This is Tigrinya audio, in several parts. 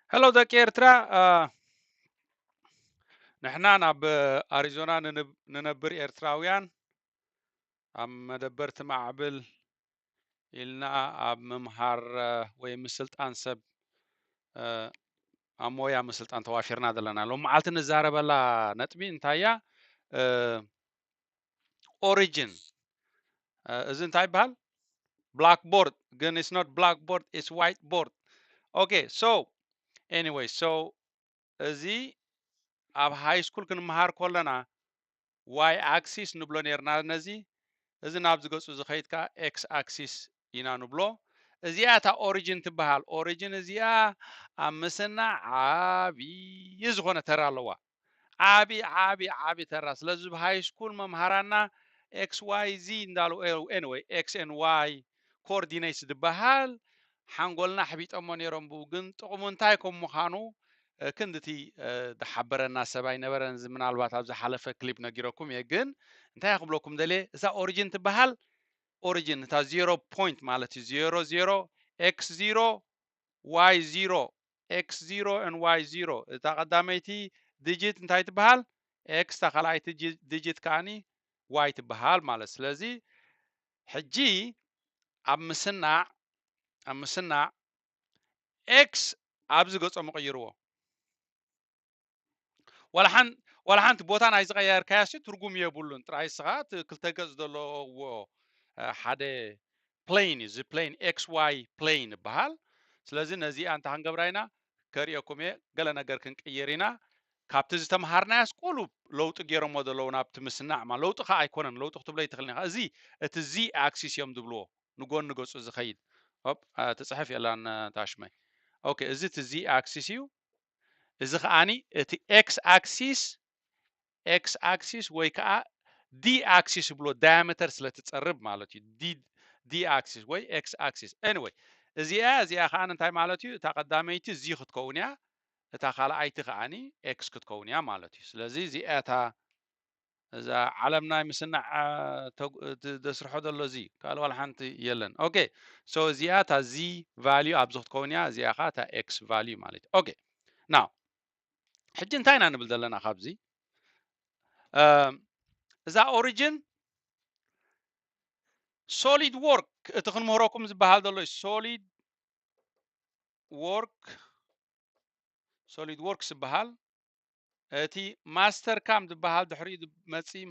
هلو دك إيرترا نحنا ناب أريزونا ننبر إيرتراويان أم مدبرت معبل إلنا أب ممهار ويمسلت أنسب أمويا مسلت أن توافرنا دلنا لو معلت نزار بلا نتبي انتايا origin isn't I بهال blackboard again it's not blackboard it's whiteboard okay so anyway so زي أب high school كنمهار كلنا y axis نبلو نيرنا نزي إذا نابز قصو زخيتك x axis إنا نبلو إزيا تا origin تبهال origin إزيا أمسنا عابي يزغونا ترى اللوا عابي ترى سلازو بهاي سكول ممهرانا x y z ندالو anyway x and y coordinates تبهال حنقولنا حبيت أموني رمبو قنت أمونتايكم مخانو كندتي دحبرنا سباي نبرن من الوقت أبز حلفة كليب نجيركم يجن انتهي أقبلكم دلي إذا origin تبهال origin تا 0 point مالتي 0 x0 y0 x0 and y0 إذا قداميتي digit انتهي تبهال x تخلعيتي digit كاني y تبهال مالت سلازي حجي أمسنا x أبز قصة مغيروه ولا حنت بوتان عايز غير كاسي ترجم يبولون تراي ساعات كل تجز دلو حدا plane is plane xy plane بحال سلازي نزي أنت هنجبراينا كريكم قال نجار كن كيرينا كابتز تمهرنا يسقولوا لو تجيروا مودلو نابت مسنع ما لو تخا أيكونن لو تكتب لي تخلينا زي تزي أكسيس يوم دبلو نقول زخيد هوب تصحف يلا أن تاشمي أوكي زي تزي أكسيس يو إذا خاني تي x axis ወይ ከዓ d axis ብሎ diameter ስለ ትጸርብ ማለት እዩ d axis ወይ x axis anyway እዚኣ ከዓ እንታይ ማለት እዩ እታ ቀዳመይቲ z ክትከውን እያ እታ ካልኣይቲ ከዓኒ x ክትከውን እያ ማለት እዩ ስለዚ እዚኣ እታ እዛ ዓለምና ምስናዕ ተስርሖ ዘሎ እዚ ካልእ ዋላ ሓንቲ የለን ኦኬ ሶ እዚኣ እታ z ቫልዩ ኣብዚ ክትከውን እያ እዚኣ ከዓ እታ x ቫልዩ ማለት እዩ ኦኬ ናው ሕጂ እንታይ ኢና ንብል ዘለና ካብዚ إذا origin solid work تخنمهركم زبهال دلو solid work زبهال تي master كام زبهال دحري متسي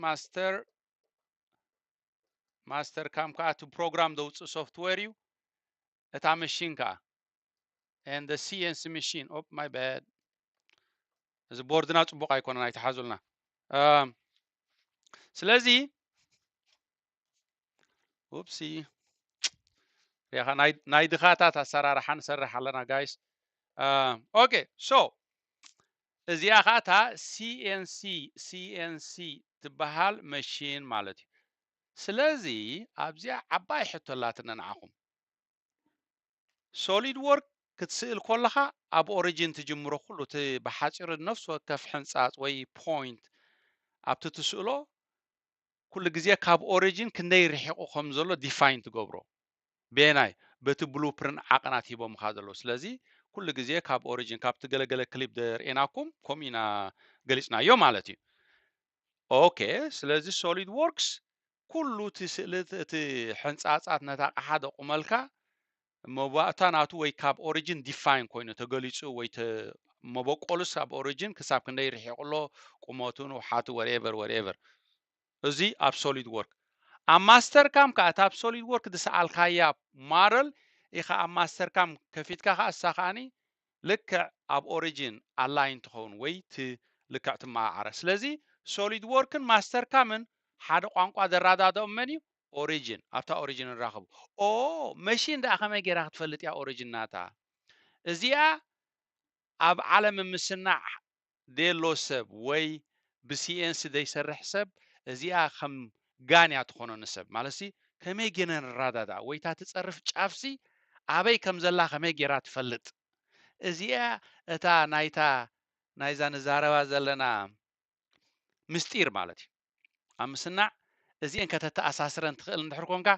master كام كا to program دوت software يو اتا machine كا and the CNC machine oh my bad إذا بوردنا تبقى يكون أنا يتحازلنا سلازي وبسي يا أخي نايدخاتات السرارة حنسرح لنا guys okay so እዚኣ ከዓ እታ CNC ትበሃል መሽን ማለት እዩ ስለዚ ኣብዚኣ ዓባይ ሕቶላትና ንዓኹም ሶሊድ ወርክ ክትስእል ከለኻ ኣብ ኦሪጅን ትጅምሮ ኩሉ እቲ ብሓፂር ነፍሲ ወከፍ ሕንፃፅ ወይ ፖይንት ኣብቲ ትስእሎ ኩሉ ግዜ ካብ ኦሪጅን ክንደይ ርሒቑ ከም ዘሎ ዲፋይን ትገብሮ ቤናይ በቲ ብሉፕርን ዓቐናት ሂቦምካ ዘሎ ስለዚ ኩሉ ግዜ ካብ ኦሪጅን ካብቲ ገለገለ ክሊፕ ደርኤናኩም ከምኡ ኢና ገሊፅናዮ ማለት እዩ ኦኬ ስለዚ ሶሊድ ወርክስ ኩሉ እቲ ስእልት እቲ ሕንፃፃት ነታ ኣቕሓ ደቑመልካ መባእታ ናቱ ወይ ካብ ኦሪጅን ዲፋይን ኮይኑ ተገሊፁ ወይ መበቆሉስ ኣብ ኦሪጅን ክሳብ ክንደይ ርሒቑሎ ቁመቱን ውሓቱ ወርኤቨር እዚ ኣብ ሶሊድ ወርክ ኣብ ማስተር ካም ከዓ እታ ኣብ ሶሊድ ወርክ ዝሰኣልካያ ማደል ኢኻ ኣብ ማስተር ካም ከፊትካ ከዓ እሳ ከዓኒ ልክዕ ኣብ ኦሪጅን ኣላይን ትኸውን ወይ ልክዕ ትመዓዓረ ስለዚ ሶሊድ ወርክን ማስተር ካምን ሓደ ቋንቋ ዘራዳድኦም መን እዩ ኦሪጅን ኣብታ ኦሪጅን ንራኸቡ መሽን ደኣ ከመይ ጌራ ክትፈልጥ እያ ኦሪጅን ናታ እዚኣ ኣብ ዓለም ምስናዕ ደሎ ሰብ ወይ ብሲኤንሲ ዘይሰርሕ ሰብ እዚኣ ከም ጋንያ ትኾኖ ንሰብ ማለት ከመይ ጌና ንራዳዳ ወይ እታ ትፀርፍ ጫፍሲ ኣበይ ከም ዘላ ከመይ ጌራ ትፈልጥ እዚኣ እታ ናይዛ ንዛረባ ዘለና ምስጢር ማለት እዩ ኣብ ምስናዕ እዚአን ከተተኣሳስረን ትኽእል እንድሕር ኮንካ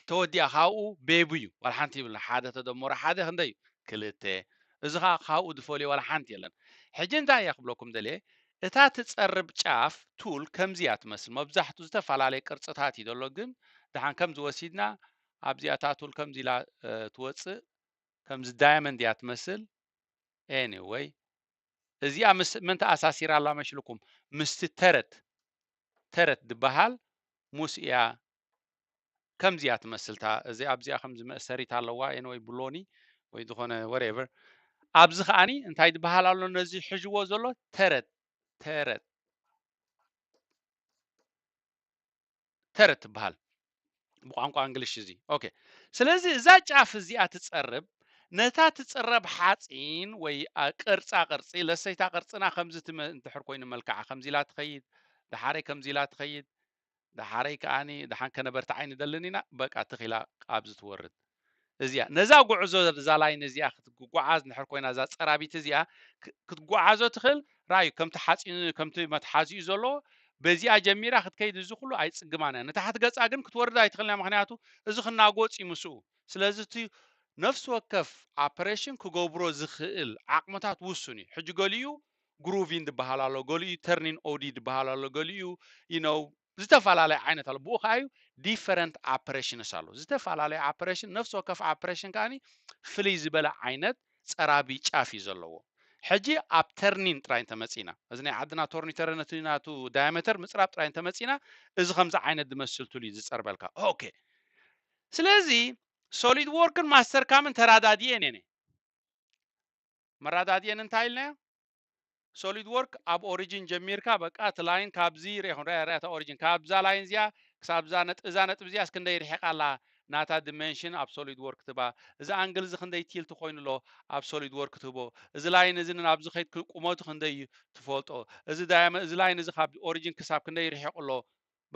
ተወዲኣ ካብኡ ቤቢ እዩ ዋላ ሓንቲ ይብልና ሓደ ተደመሮ ሓደ ክንደይ እዩ ክልተ እዚ ካብኡ ዝፈልዮ ወላ ሓንቲ የለን ሕጂ እንታይ እያ ክብለኩም ደልየ እታ ትፀርብ ጫፍ ቱል ከምዚያ ትመስል መብዛሕትኡ ዝተፈላለየ ቅርፅታት እዩ ዘሎ ግን ድሓን ከምዚ ወሲድና ኣብዚኣታ ቱል ከምዚ ኢላ ትወፅእ ከምዚ ዳይመንድ እያ ትመስል ኤኒዌይ እዚኣ ምስ ምን ተኣሳሲራ ኣላ መስልኩም ምስቲ ተረት ዝበሃል ሙስ እያ ከምዚያ ትመስልታ እዚ ኣብዚኣ ከምዚ መእሰሪት ኣለዋ ኤኒዌይ ብሎኒ ወይ ዝኾነ ወሬቨር ኣብዚ ከዓኒ እንታይ ዝበሃል ኣሎ ነዚ ሕዥዎ ዘሎ ተረት ትበሃል ብቋንቋ እንግሊሽ እዚ ኦኬ ስለዚ እዛ ጫፍ እዚኣ ትፀርብ ነታ ትፅረብ ሓፂን ወይ ቅርፃ ቅርፂ ለሰይታ ቅርፅና ከምዚ እንትሕር ኮይኑ መልክዓ ከምዚ ኢላ ትኸይድ ድሓረይ ከምዚ ኢላ ትኸይድ ድሓረይ ከዓኒ ድሓን ከነበርቲ ዓይኒ ደልን ኢና በቃ ትኺላ ኣብዚ ትወርድ እዚኣ ነዛ ጉዕዞ እዛ ላይን እዚኣ ክትጓዓዝ ንድሕር ኮይና እዛ ፀራቢት እዚኣ ክትጓዓዞ ትኽእል ራእዩ ከምቲ ሓፂን ከምቲ መትሓዚኡ ዘሎ በዚኣ ጀሚራ ክትከይድ እዚ ኩሉ ኣይፅግማን እያ ንታሕቲ ገፃ ግን ክትወርድ ኣይትኽእልና ምክንያቱ እዚ ክናጎፅ እዩ ምስኡ ስለዚ እቲ ነፍሲ ወከፍ ኦፐሬሽን ክገብሮ ዝኽእል ዓቕምታት ውሱን እዩ ሕጂ ገሊኡ ግሩቪን ዝበሃል ኣሎ ገሊኡ ተርኒን ኦዲ ዝበሃል ኣሎ ገሊኡ ነው ዝተፈላለዩ ዓይነት ኣሎ ብኡ ከዓ እዩ ዲፈረንት ኦፐሬሽንስ ኣሎ ዝተፈላለዩ ኦፐሬሽን ነፍሲ ወከፍ ኦፐሬሽን ከዓኒ ፍልይ ዝበለ ዓይነት ፀራቢ ጫፍ እዩ ዘለዎ ሕጂ ኣብ ተርኒን ጥራይ እንተመፂና እዚ ናይ ዓድና ቶርኒተር ነቲ ናቱ ዳያሜተር ምፅራብ ጥራይ እንተመፂና እዚ ከምዚ ዓይነት ዝመስል ቱል እዩ ዝፀርበልካ ኦኬ ስለዚ ሶሊድ ወርክን ማስተር ካምን ተራዳድየን እየ መራዳድየን እንታይ ኢልናዮ ሶሊድ ወርክ ኣብ ኦሪጂን ጀሚርካ በቃ እቲ ላይን ካብዚ ሪኢኹም ሪእታ ኦሪጂን ካብዛ ላይን እዚኣ ክሳብ እዛ ነጥብ እዚኣ እስክንደይ ርሒቃ ኣላ ናታ ዲሜንሽን ኣብ ሶሊድ ወርክ ትባ እዚ ኣንግል እዚ ክንደይ ቲልቲ ኮይኑሎ ኣብ ሶሊድ ወርክ ትህቦ እዚ ላይን እዚ ናብዚ ከይድ ቁመቱ ክንደይ ትፈልጦ እዚ ላይን እዚ ካብ ኦሪጂን ክሳብ ክንደይ ርሒቁ ኣሎ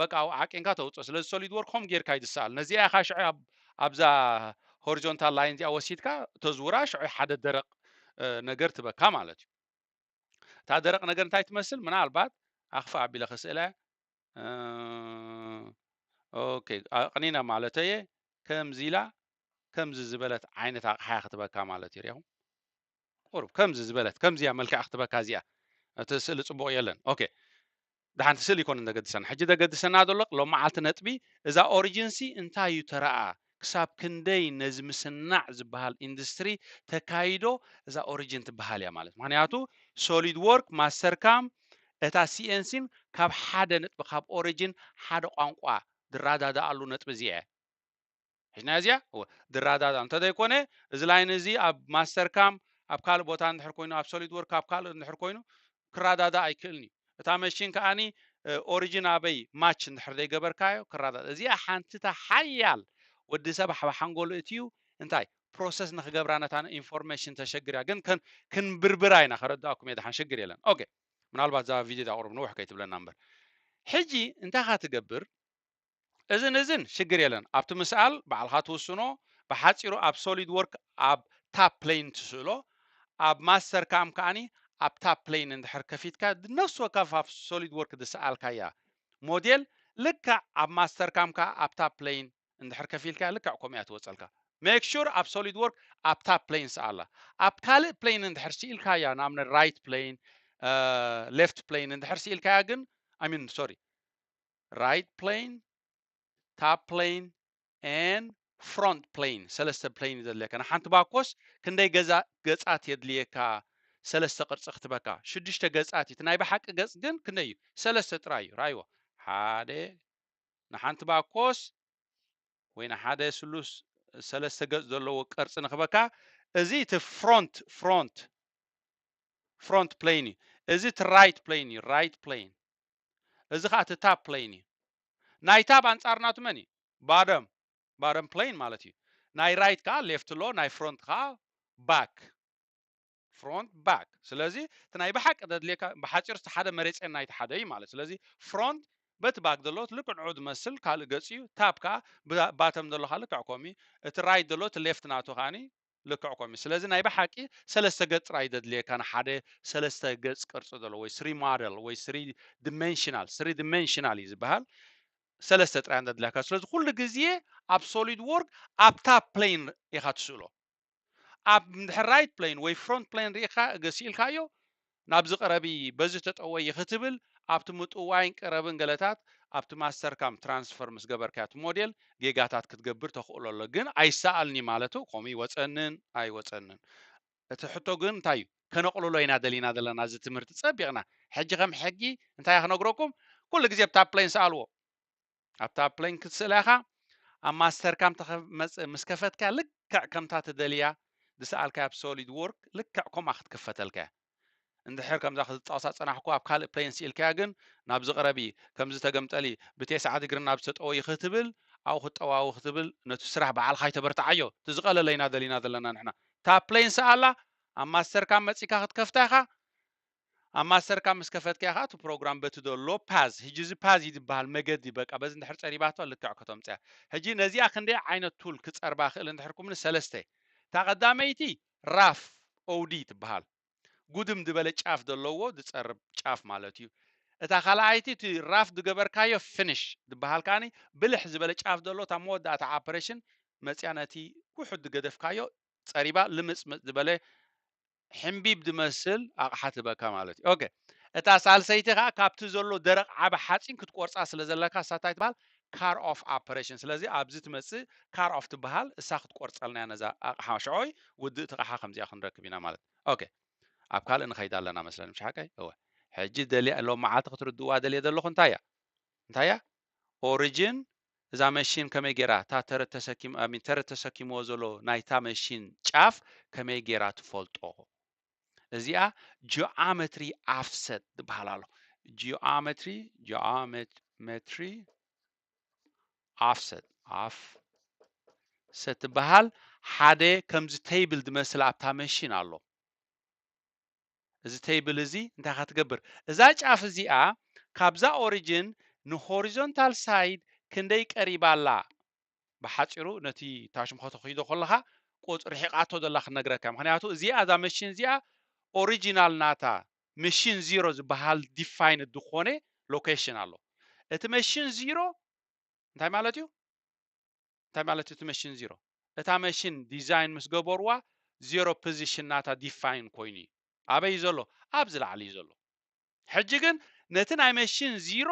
በቃ ዓቂንካ ተውፅኦ ስለዚ ሶሊድ ወርክ ከም ጌርካ ይድሰኣል ነዚኣ ኢኻ ሽዑ ኣብዛ ሆሪዞንታል ላይን እዚኣ ወሲድካ ተዝውራ ሽዑ ሓደ ደረቕ ነገር ትበካ ማለት እዩ እታ ደረቕ ነገር እንታይ ትመስል ምናልባት ኣኽፋ ኣቢለ ክስእለ ኦኬ ኣቕኒና ማለት እየ ከምዚ ኢላ ከምዚ ዝበለት ዓይነት ኣቕሓ ክትበካ ማለት እዩ ሪኢኹም ቁርብ ከምዚ ዝበለት ከምዚያ መልክዕ ክትበካ እዚኣ እቲ ስእሊ ፅቡቅ የለን ኦኬ ድሓንቲ ስእሊ ይኮነ ዘገድሰና ሕጂ ዘገድሰና ዘሎ ሎም መዓልቲ ነጥቢ እዛ ኦሪጂንሲ እንታይ እዩ ተረኣ ክሳብ ክንደይ ነዚ ምስናዕ ዝበሃል ኢንዱስትሪ ተካይዶ እዛ ኦሪጂን ትበሃል እያ ማለት ምክንያቱ ሶሊድ ወርክ ማስተር ካም እታ ሲኤንሲን ካብ ሓደ ነጥቢ ካብ ኦሪጂን ሓደ ቋንቋ ድራዳዳኣሉ ነጥቢ እዚኣ ሕጅና እዚኣ ድራዳዳ እንተዘይኮነ እዚ ላይን እዚ ኣብ ማስተር ካም ኣብ ካልእ ቦታ እንድሕር ኮይኑ ኣብ ሶሊድ ወርክ ኣብ ካልእ እንድሕር ኮይኑ ክራዳዳ ኣይክእልኒ እታ መሽን ከዓኒ ኦሪጂን ኣበይ ማች እንድሕር ዘይገበርካዮ ክራዳዳ እዚኣ ሓንቲታ ሓያል ወዲ ሰብ ሓንጎሉ እትዩ እንታይ ፕሮሰስ ንክገብራ ነታ ኢንፎርሜሽን ተሸግር እያ ግን ክንብርብራ ኢና ከረዳእኩም እየ ድሓን ሽግር የለን ኦኬ ምናልባት እዛ ቪድዮ ዳቅርብ ንውሕ ከይትብለና እምበር ሕጂ እንታይ ካ ትገብር እዝን ሽግር የለን ኣብቲ ምስኣል ባዕልካ ትውስኖ ብሓፂሩ ኣብ ሶሊድ ወርክ ኣብ ታፕ ፕሌን ትስእሎ ኣብ ማስተር ካም ከዓኒ ኣብ ታፕ ፕሌን እንድሕር ከፊትካ ነፍሲ ወከፍ ኣብ ሶሊድ ወርክ ዝሰኣልካ እያ ሞዴል ልክዕ ኣብ ማስተር ካምካ ኣብ ታፕ ፕሌን እንድሕር ከፊልካ ልክዕ ከምኡ እያ ትወፀልካ ሜክ ሹር ኣብ ሶሊድ ወርክ ኣብ ታፕ ፕሌን ሰኣላ ኣብ ካልእ ፕሌን እንድሕር ስኢልካ እያ ንኣብነት ራይት ፕሌን ሌፍት ፕሌን እንድሕር ስኢልካ እያ ግን ሚን ሶሪ ራይት ፕሌን ታፕ ፕሌን ኤን ፍሮንት ፕሌን ሰለስተ ፕሌን ዘድልየካ ንሓንቲ ባኮስ ክንደይ ገፃት የድልየካ ሰለስተ ቅርፂ ክትበካ ሽዱሽተ ገፃት እዩ ናይ ብሓቂ ገፅ ግን ክንደይ እዩ ሰለስተ ጥራይ እዩ ራእይዎ ሓደ ንሓንቲ ባኮስ ወይ ንሓደ ስሉስ ሰለስተ ገፅ ዘለዎ ቅርፂ ንክበካ እዚ እቲ ፍሮንት ፕሌን እዩ እዚ እቲ ራይት ፕሌን እዩ ራይት ፕሌን እዚ ከዓ እቲ ታፕ ፕሌን እዩ ናይ ታብ ኣንፃር ናቱ መን እዩ ባደም ፕሌን ማለት እዩ ናይ ራይት ከዓ ሌፍት ሎ ናይ ፍሮንት ከዓ ባክ ፍሮንት ባክ ስለዚ እቲ ናይ ብሓቂ ዘድልየካ ብሓፂር እቲ ሓደ መሬፅን ናይቲ ሓደ እዩ ማለት ስለዚ ፍሮንት በቲ ባክ ዘሎ ልክዕ ንዑ ዝመስል ካልእ ገፅ እዩ ታብ ከዓ ባተም ዘሎ ከዓ ልክዕ ከምኡ እቲ ራይት ዘሎ እቲ ሌፍት ናቱ ከዓኒ ልክዕ ከምኡ ስለዚ ናይ ብሓቂ ሰለስተ ገፅ ጥራይ ዘድልየካ ንሓደ ሰለስተ ገፅ ቅርፂ ዘሎ ወይ ስሪ ሞዴል ወይ ስሪ ዲሜንሽናል እዩ ዝበሃል ሰለስተ ጥራይ ዘድልየካ ስለዚ ኩሉ ግዜ ኣብ ሶሊድ ወርክ ኣብ ታፕ ፕሌን ኢኻ ትስእሎ اب رايت بلين وي فرونت بلين ريخا غسيلكايو نابز قربي بزي تطوي يختبل ابت مطواين قربن غلطات ابت ماستر كام ترانسفير مس ገበርካት ሞዴል ጌጋታት ክትገብር ተኽእለሎ ግን ኣይሰኣልኒ ማለቱ ቆሚ ወፀንን ኣይ ወፀንን እቲ ሕቶ ግን እንታይ ከነቕልሎ ኢና ደሊና ዘለና እዚ ትምህርቲ ፀቢቕና ሕጂ ከም ሕጊ እንታይ ክነግረኩም ኩሉ ግዜ ኣብታ ፕሌን ሰኣልዎ ኣብታ ፕሌን ክትስእለኻ ኣብ ማስተር ካም ምስ ከፈትካ ልክዕ ከምታ ትደልያ ዝሰኣልካ ኣብ ሶሊድ ወርክ ልክዕ ከምኣ ክትክፈተልካ እንድሕር ከምዛ ክትጣወሳ ፀናሕኩ ኣብ ካልእ ፕሌን ሲኢልካ ግን ናብ ዝቕረቢ ከምዚ ተገምጠሊ ብቴስዓ ዲግሪ ናብ ዝተጠወይ ክትብል ኣብኡ ክጠዋዊ ክትብል ነቲ ስራሕ በዓልካ ይተበርትዓዮ እቲ ዝቐለለ ኢና ደሊና ዘለና ንሕና እታ ፕሌን ሰኣላ ኣብ ማስተር ካም መፂካ ክትከፍታ ኢኻ ኣብ ማስተር ካም ምስ ከፈትካ ኢኻ እቲ ፕሮግራም በቲ ደሎ ፓዝ ሕጂ እዚ ፓዝ ይድበሃል መገዲ በቃ በዚ እንድሕር ፀሪባቶ ልክዕ ከተምፅያ ሕጂ ነዚኣ ክንደይ ዓይነት ቱል ክፀርባ ክእል እንድሕርኩምኒ ሰለስተ እታ ቀዳመይቲ ራፍ ኦዲ ትበሃል ጉድም ዝበለ ጫፍ ዘለዎ ዝፀርብ ጫፍ ማለት እዩ እታ ካልኣይቲ እቲ ራፍ ዝገበርካዮ ፊኒሽ ዝበሃል ከዓኒ ብልሕ ዝበለ ጫፍ ዘሎ እታ መወዳእታ ኦፐሬሽን መፅያ ነቲ ውሑድ ዝገደፍካዮ ፀሪባ ልምፅምፅ ዝበለ ሕምቢብ ዝመስል ኣቕሓ ትበካ ማለት እዩ ኦኬ እታ ሳልሰይቲ ከዓ ካብቲ ዘሎ ደረቕ ዓበ ሓፂን ክትቆርፃ ስለ ዘለካ እሳታይ ትበሃል ካር ኦፍ ኦፐሬሽን ስለዚ ኣብዚ ትመፅእ ካር ኦፍ ትበሃል እሳ ክትቆርፀልና ነዛ ኣቕሓ ሽዖይ ውድእ እቲ ኣቕሓ ከምዚኣ ክንረክብ ኢና ማለት ኦኬ ኣብ ካልእ ንኸይድ ኣለና መስለኒ ምሽ ሓቀይ እወ ሕጂ ደልያ ሎም መዓልቲ ክትርድእዋ ደልየ ዘለኹ እንታይ እያ ኦሪጅን እዛ መሽን ከመይ ጌራ እታ ተረት ተሰኪምዎ ዘሎ ናይታ መሽን ጫፍ ከመይ ጌራ ትፈልጦ እዚኣ ጂኦሜትሪ ኣፍሰት ትበሃል ኣሎ ጂኦሜትሪ ኣፍሰት ትበሃል ሓደ ከምዚ ቴብል ዝመስል ኣብታ መሽን ኣሎ እዚ ቴብል እዚ እንታይ ክትገብር እዛ ጫፍ እዚኣ ካብዛ ኦሪጅን ንሆሪዞንታል ሳይድ ክንደይ ቀሪባላ ብሓፂሩ ነቲ ታሽም ከተኺዶ ከለካ ቁፅሪ ሒቃቶ ዘላ ክነግረካ ምክንያቱ እዚኣ እዛ መሽን እዚኣ ኦሪጂናል ናታ መሽን ዚሮ ዝበሃል ዲፋይን ዝኾነ ሎኬሽን ኣሎ እቲ መሽን ዚሮ እንታይ ማለት እዩ እቲ መሽን ዚሮ እታ መሽን ዲዛይን ምስ ገበርዋ ዚሮ ፖዚሽን ናታ ዲፋይን ኮይኑ ኣበይ ዘሎ ኣብ ዝላዕሊ እዩ ዘሎ ሕጂ ግን ነቲ ናይ መሽን ዚሮ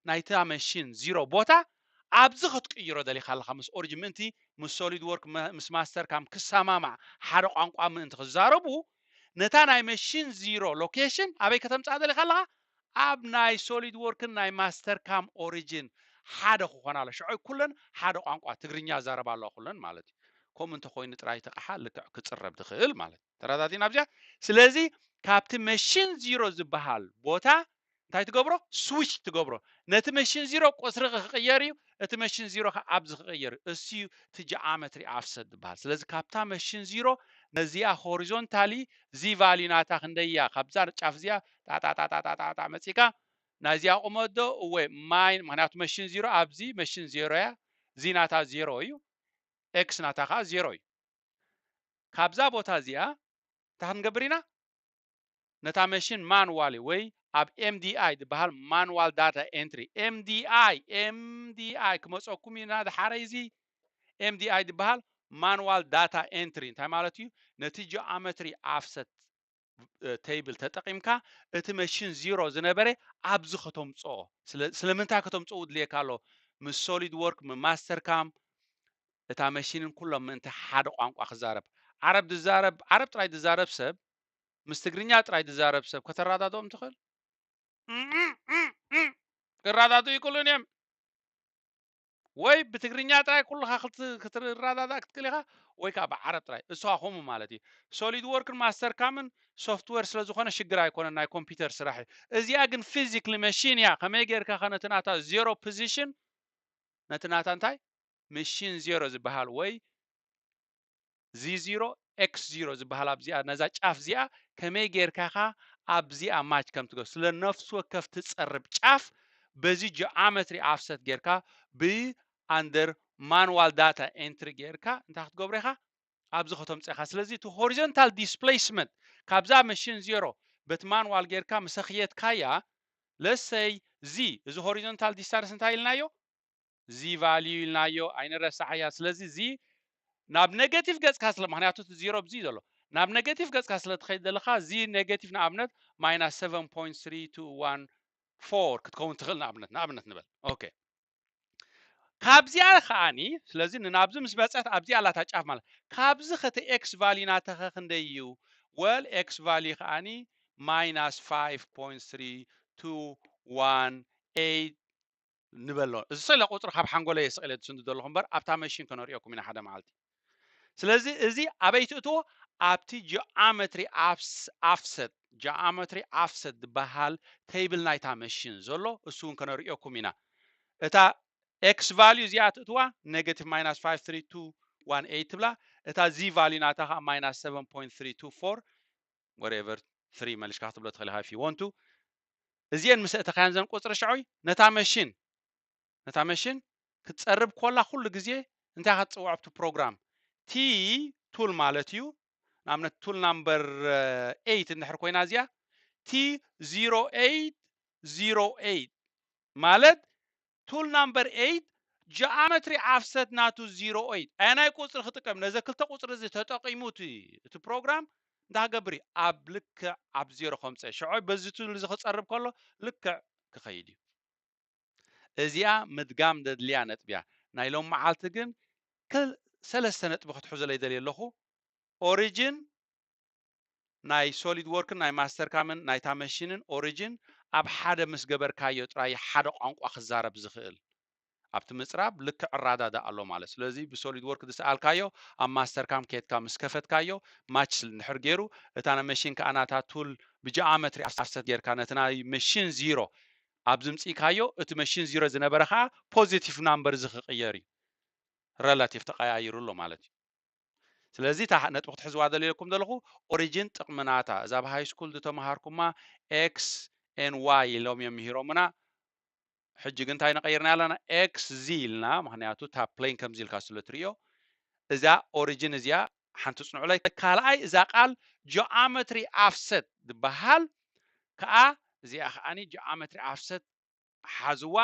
ናይታ መሽን ዚሮ ቦታ ኣብዚ ክትቅይሮ ደሊካ ኣለካ ምስ ኦሪጅን ምእንቲ ምስ ሶሊድ ወርክ ምስ ማስተር ካም ክሰማማዕ ሓደ ቋንቋ ምእንቲ ክዛረቡ ነታ ናይ መሽን ዚሮ ሎኬሽን ኣበይ ከተምፃእ ደሊካ ኣለካ ኣብ ናይ ሶሊድ ወርክን ናይ ማስተር ካም ኦሪጅን ሓደ ክኾና ኣሎ ሽዑይ ኩለን ሓደ ቋንቋ ትግርኛ ዛረባ ኣለዋ ኩለን ማለት እዩ ከምኡ እንተኮይኑ ጥራይ ተቕሓ ልክዕ ክፅረብ ትኽእል ማለት ተረዳእቲና ኣብዚኣ ስለዚ ካብቲ መሽን ዚሮ ዝበሃል ቦታ እንታይ ትገብሮ ስዊች ትገብሮ ነቲ መሽን ዚሮ ቁፅሪ ክቅየር እዩ እቲ መሽን ዚሮ ከዓ ኣብዚ ክቅየር እዩ እስዩ እቲ ጂኦሜትሪ ኣፍሰት ዝበሃል ስለዚ ካብታ መሽን ዚሮ ነዚኣ ሆሪዞንታሊ ዚ ቫልዩ ናታ ክንደያ ካብዛ ጫፍ እዚኣ ጣጣጣጣጣጣ መፂካ ናዚኣ ቁመዶ እወ ማይ ምክንያቱ መሽን ዚሮ ኣብዚ መሽን ዚሮ እያ ዚ ናታ ዚሮ እዩ ኤክስ ናታ ከዓ ዚሮ እዩ ካብዛ ቦታ እዚኣ እንታይ ክንገብር ኢና ነታ መሽን ማኑዋሊ ወይ ኣብ ኤምዲኣይ ዝበሃል ማኑዋል ዳታ ኤንትሪ ኤምዲኣይ ክመፀኩም ኢና ድሓረይ እዚ ኤምዲኣይ ዝበሃል ማኑዋል ዳታ ኤንትሪ እንታይ ማለት እዩ ነቲ ጂኦሜትሪ ኣፍሰት ቴብል ተጠቂምካ እቲ መሽን ዚሮ ዝነበረ ኣብዚ ከተምፅኦ ስለምንታይ ከተምፅኡ ድልየካ ኣሎ ምስ ሶሊድ ወርክ ማስተር ካም እታ መሽንን ኩሎም ምእንቲ ሓደ ቋንቋ ክዛረብ ዓረብ ጥራይ ዝዛረብ ሰብ ምስ ትግርኛ ጥራይ ዝዛረብ ሰብ ከተራዳድኦም ትኽእል ክራዳድኡ ይክእሉን እዮም ወይ ብትግርኛ ጥራይ ኩልካ ክትራዳዳእ ክትክእል ኢኻ ወይ ከዓ ብዓረብ ጥራይ እሱኻ ከምኡ ማለት እዩ ሶሊድ ወርክን ማስተር ካምን ሶፍትዌር ስለ ዝኾነ ሽግር ኣይኮነን ናይ ኮምፒውተር ስራሕ እዩ እዚኣ ግን ፊዚክሊ መሽን እያ ከመይ ጌርካ ነቲ ናታ ዜሮ ፖዚሽን ነቲ ናታ እንታይ መሽን ዜሮ ዝበሃል ወይ ዚ0 x0 ዝበሃል ኣብዚኣ ነዛ ጫፍ እዚኣ ከመይ ጌርካኻ ኣብዚኣ ማች ከም ትገብር ስለ ነፍሲ ወከፍ ትፀርብ ጫፍ በዚ ጂኦሜትሪ ኣፍሰት ጌርካ ብኣንደር ማኑዋል ዳታ ኤንትሪ ጌርካ እንታይ ክትገብሮ ኢኻ ኣብዚ ከተምፅእኻ ስለዚ እቲ ሆሪዞንታል ዲስፕሌስመንት ካብዛ መሽን ዜሮ በቲ ማኑዋል ጌርካ መሰኽየትካያ ለሰይ ዚ እዚ ሆሪዞንታል ዲስታንስ እንታይ ኢልናዮ ዚ ቫልዩ ኢልናዮ ኣይንረሳሕያ ስለዚ ዚ ናብ ኔጌቲቭ ገጽ ካስለ ምክንያቱ እቲ 0 ብዚ ዘሎ ናብ ኔጌቲቭ ገጽ ካስለ ትኸይድ ዘለኻ እዚ ኔጌቲቭ ንኣብነት ማይናስ 7.3214 ክትከውን ትኽእል ንኣብነት ንበል ኦኬ ካብዚኣ ከዓኒ ስለዚ ንናብዚ ምስ በፀት ኣብዚኣ ኣላታ ጫፍ ማለት ካብዚ ኸቲ ኤክስ ቫልዩ ናተኸ ክንደይ እዩ ወል ኤክስ ቫልዩ ከዓኒ ማይናስ 5.3218 ንበሎ እዚ ስለ ቁፅሪ ካብ ሓንጎለ የስቕለ ትስንዱ ዘለኹም እምበር ኣብታ መሽን ከነሪኦኩም ኢና ሓደ መዓልቲ ስለዚ እዚ ኣበይ ትእትዎ ኣብቲ ጂኦሜትሪ ኣፍሰት ዝበሃል ቴብል ናይታ መሽን ዘሎ እሱ እውን ከነሪኦኩም ኢና እታ ኤክስ ቫልዩ እዚኣ ትእትዋ ኔጌቲቭ ማይናስ 53218 ትብላ እታ ዚ ቫልዩ ናታ ከዓ ማይናስ 7.324 whatever 3 መልሽካ ክትብሎ ትኽእል ኢኻ if you want to እዚአን ምስ እተኻያን ዘን ቁፅሪ ሽዑይ ነታ መሽን ክትፀርብ ኮላ ኩሉ ግዜ እንታይ ክትፅውዖ ኣብቲ ፕሮግራም ቲ ቱል ማለት እዩ ንኣብነት ቱል ናምበር 8 እንድሕር ኮይና እዚኣ ቲ 0808 ማለት ቱል ናምበር 8 ጂኦሜትሪ ኣፍሰት ናቱ 08 ኣናይ ቁፅሪ ክጥቀም ነዚ ክልተ ቁፅሪ እዚ ተጠቂሙ እቲ ፕሮግራም እንዳገብር ኣብ ልክዕ ኣብ 0 ከምፀ ሽዑይ በዚ ቱል እዚ ክፀርብ ከሎ ልክዕ ክኸይድ እዩ እዚኣ ምድጋም ደድልያ ነጥብያ ናይ ሎም መዓልቲ ግን ሰለስተ ነጥቢ ክትሕዙለይ ደልየ ኣለኹ ኦሪጅን ናይ ሶሊድ ወርክን ናይ ማስተር ካምን ናይታ መሽንን ኦሪጅን ኣብ ሓደ ምስ ገበርካዮ ጥራይ ሓደ ቋንቋ ክዛረብ ዝኽእል ኣብቲ ምፅራብ ልክዕ ራዳዳ ኣሎ ማለት ስለዚ ብሶሊድ ወርክ ዝሰኣልካዮ ኣብ ማስተር ካም ኬትካ ምስ ከፈትካዮ ማች እንድሕር ገይሩ እታ ናይ መሽን ከዓ ናታ ቱል ብጂኦሜትሪ ኣፍሰት ጌርካ ነቲ ናይ መሽን 0 ኣብ ዝምፅኢካዮ እቲ መሽን 0 ዝነበረ ከዓ ፖዚቲቭ ናምበር ዝክቅየር እዩ ሬላቲቭ ተቀያይሩ ኣሎ ማለት እዩ ስለዚ እታ ነጥቢ ክትሕዝዋ ደልየኩም ዘለኹ ኦሪጅን ጥቕምናታ እዛ ኣብ ሃይ ስኩል ዝተምሃርኩማ ኤክስ ኤን ዋይ ኢሎም እዮም ምሂሮምና ሕጂ ግን እንታይ ነቀይርና ኣለና ኤክስ ዚ ኢልና ምክንያቱ እታ ፕሌን ከምዚ ኢልካ ስለ ትሪኦ እዛ ኦሪጅን እዚኣ ሓንቲ ፅንዑለይ ካልኣይ እዛ ቃል ጂኦሜትሪ ኣፍሰት ዝበሃል ከዓ እዚኣ ከዓኒ ጂኦሜትሪ ኣፍሰት ሓዝዋ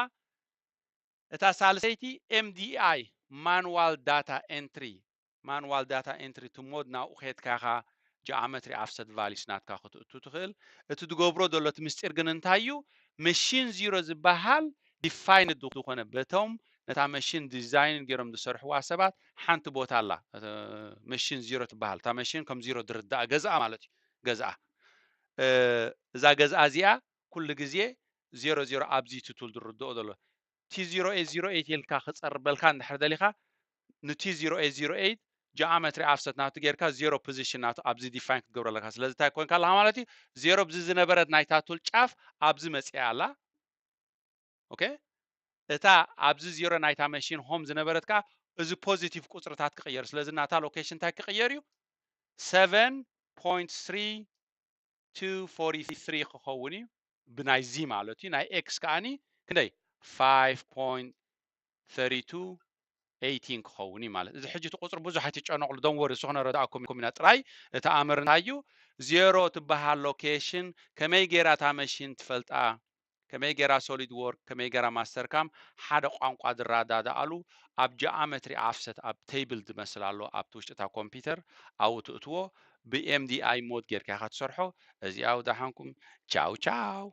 እታ ሳልሰይቲ ኤምዲአይ ማኑዋል ዳታ ኤንትሪ ትሞድ ናብኡ ኬድካ ኢኻ ጂኦሜትሪ ኣፍሰት ቫሊስ ናትካ ክትእቱ ትኽእል እቲ ትገብሮ ዘሎ እቲ ምስጢር ግን እንታይ እዩ መሽን 0 ዝበሃል ዲፋይንድ ዝኾነ በቶም ነታ መሽን ዲዛይን ገይሮም ዝሰርሕዋ ሰባት ሓንቲ ቦታ ኣላ መሽን 0 ትበሃል እታ መሽን ከም 0 ዝርዳእ ገዝኣ ማለት እዩ ገዝኣ እዛ ገዝኣ እዚኣ ኩሉ ግዜ 00 ኣብዚ ትቱል ዝርድኦ ዘሎ T0808 ኢልካ ክፀርበልካ እንድሕር ደሊኻ ንቲ 0808 ጂኦሜትሪ ኣፍሰት ናቱ ጌርካ 0 ፖዚሽን ናቱ ኣብዚ ዲፋይን ክትገብሮ ኣለካ ስለዚ እንታይ ኮይንካ ኣለካ ማለት እዩ 0 ብዚ ዝነበረት ናይታ ቱል ጫፍ ኣብዚ መፅያ ኣላ ኦኬ እታ ኣብዚ 0 ናይታ መሽን ሆም ዝነበረት ከዓ እዚ ፖዚቲቭ ቁፅርታት ክቅየር ስለዚ ናታ ሎኬሽን እንታይ ክቅየር እዩ 7.3243 ክኸውን እዩ ብናይ ዚ ማለት እዩ ናይ ኤክስ ከዓኒ ክንደይ 5.3218 ክኸውን እዩ ማለት እዚ ሕጂ እቲ ቁፅሪ ብዙሕ ኣይትጨነቕሉ ዶን ወሪ ንሱ ክነረዳእኩም ኢና ጥራይ እቲ ኣምር እንታይ እዩ 0 ትበሃል ሎኬሽን ከመይ ጌራ እታ መሽን ትፈልጣ ከመይ ጌራ ሶሊድ ወርክ ከመይ ጌራ ማስተር ካም ሓደ ቋንቋ ዝረዳዳእሉ ኣብ ጂኦሜትሪ ኣፍሰት ኣብ ቴብል ዝመስል ኣሎ ኣብቲ ውሽጢ እታ ኮምፒተር ኣብኡ ትእትዎ ብኤምዲኣይ ሞድ ጌርካ ኢኻ ትሰርሖ እዚኣ ውዳሓንኩም ቻው ቻው